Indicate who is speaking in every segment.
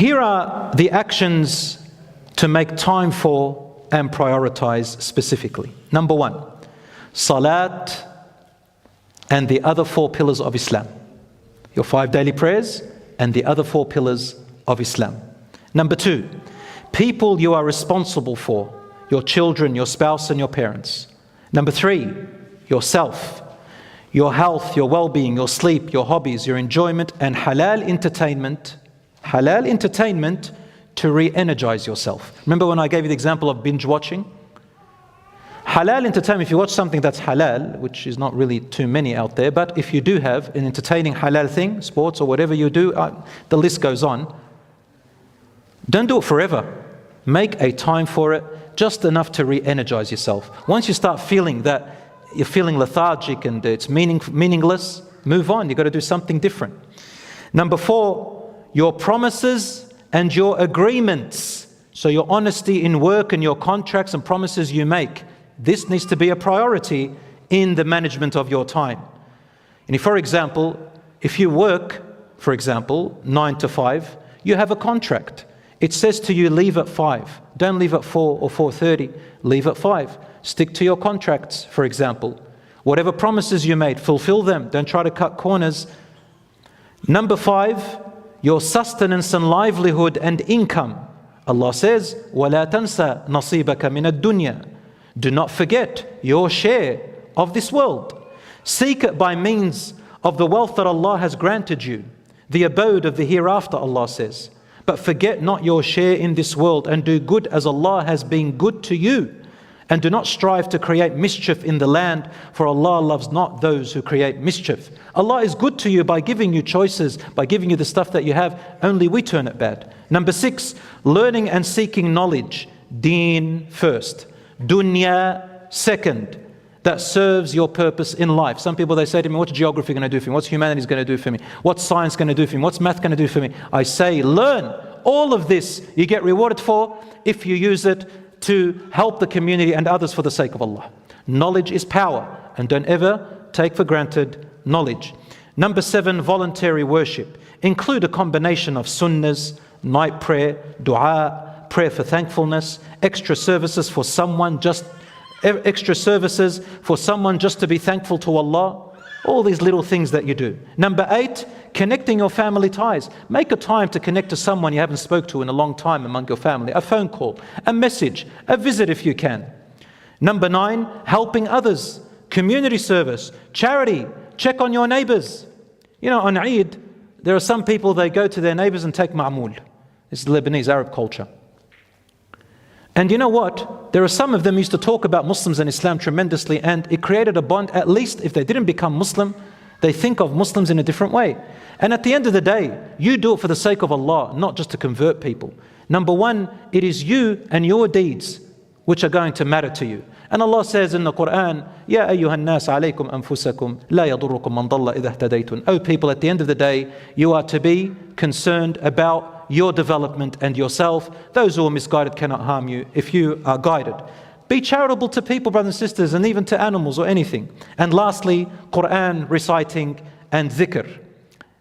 Speaker 1: Here are the actions to make time for and prioritize specifically. Number one, salat and the other 4 pillars of Islam. Your 5 daily prayers and the other 4 pillars of Islam. Number 2, people you are responsible for, your children, your spouse and your parents. Number 3, yourself, your health, your well-being, your sleep, your hobbies, your enjoyment and halal entertainment to re-energize yourself. Remember when I gave you the example of binge watching? Halal entertainment, if you watch something that's halal, which is not really too many out there, but if you do have an entertaining halal thing, sports or whatever you do, the list goes on. Don't do it forever. Make a time for it, just enough to re-energize yourself. Once you start feeling that you're feeling lethargic and it's meaningless, move on. You've got to do something different. Number 4, your promises and your agreements. So your honesty in work and your contracts and promises you make. This needs to be a priority in the management of your time. And if, for example, if you work, for example, 9 to 5, you have a contract. It says to you, leave at 5. Don't leave at 4 or 4:30. Leave at 5. Stick to your contracts, for example. Whatever promises you made, fulfill them. Don't try to cut corners. Number 5, your sustenance and livelihood and income. Allah says, وَلَا تَنْسَ نَصِيبَكَ مِنَ الدُّنْيَا. Do not forget your share of this world. Seek it by means of the wealth that Allah has granted you, the abode of the hereafter, Allah says. But forget not your share in this world and do good as Allah has been good to you. And do not strive to create mischief in the land, for Allah loves not those who create mischief. Allah is good to you by giving you choices, by giving you the stuff that you have. Only we turn it bad. Number 6, learning and seeking knowledge. Deen first. Dunya second. That serves your purpose in life. Some people, they say to me, what's geography going to do for me? What's humanities going to do for me? What's science going to do for me? What's math going to do for me? I say, learn. All of this you get rewarded for if you use it to help the community and others for the sake of Allah. Knowledge is power, and don't ever take for granted knowledge. Number 7, voluntary worship. Include a combination of sunnahs, night prayer, dua, prayer for thankfulness, extra services for someone just to be thankful to Allah. All these little things that you do. Number 8, connecting your family ties. Make a time to connect to someone you haven't spoke to in a long time among your family. A phone call, a message, a visit if you can. Number 9, helping others. Community service, charity. Check on your neighbors. You know, on Eid, there are some people, they go to their neighbors and take ma'mul. It's Lebanese Arab culture. And you know what? There are some of them used to talk about Muslims and Islam tremendously, and it created a bond. At least if they didn't become Muslim, they think of Muslims in a different way. And at the end of the day, you do it for the sake of Allah, not just to convert people. Number 1, it is you and your deeds which are going to matter to you. And Allah says in the Quran, Ya ayyuhan nas alaykum anfusakum la yadurrukum man dalla idha ihtadaytun. O people, at the end of the day, you are to be concerned about your development and yourself. Those who are misguided cannot harm you if you are guided. Be charitable to people, brothers and sisters, and even to animals or anything. And lastly, Quran reciting and dhikr.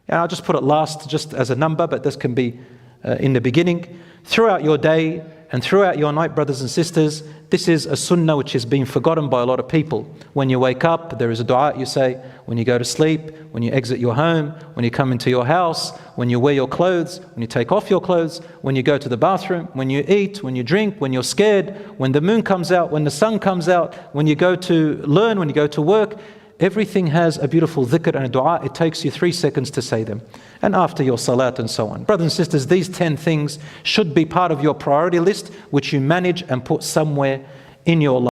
Speaker 1: And I'll just put it last just as a number, but this can be in the beginning. Throughout your day and throughout your night, brothers and sisters, this is a sunnah which has been forgotten by a lot of people. When you wake up, there is a dua you say. When you go to sleep, when you exit your home, when you come into your house, when you wear your clothes, when you take off your clothes, when you go to the bathroom, when you eat, when you drink, when you're scared, when the moon comes out, when the sun comes out, when you go to learn, when you go to work. Everything has a beautiful dhikr and a dua. It takes you 3 seconds to say them. And after your salat and so on. Brothers and sisters, these 10 things should be part of your priority list, which you manage and put somewhere in your life.